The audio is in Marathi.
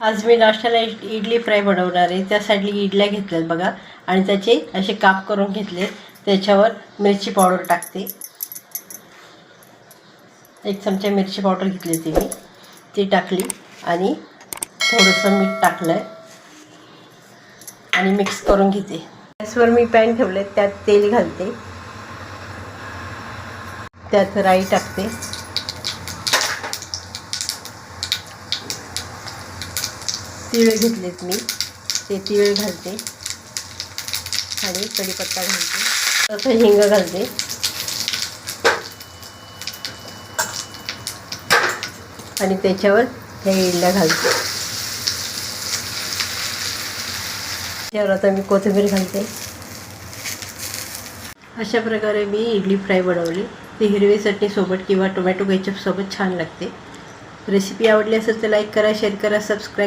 आज मी नाश्त्याला इडली फ्राय बनवणार आहे। त्यासाठी इडल्या घेतल्यात बघा आणि त्याचे असे काप करून घेतले। त्याच्यावर मिरची पावडर टाकते। 1 चमचा मिरची पावडर घेतली होती मी, ती टाकली आणि थोडंसं मीठ टाकलंय आणि मिक्स करून घेते। गॅसवर मी पॅन ठेवले, त्यात तेल घालते, त्यात राई टाकते, तीळ घेतलेत मी, ते तीळ घालते आणि कढीपत्ता घालते, तसं हिंग घालते आणि त्याच्यावर ह्या इडल्या घालते। त्यावर आता मी कोथिंबीर घालते। अशा प्रकारे मी इडली फ्राय बनवली। ती हिरवी चटणी सोबत किंवा टोमॅटो केचप सोबत छान लागते। रेसिपी आवडली असेल तर लाईक करा, शेअर करा, सबस्क्राईब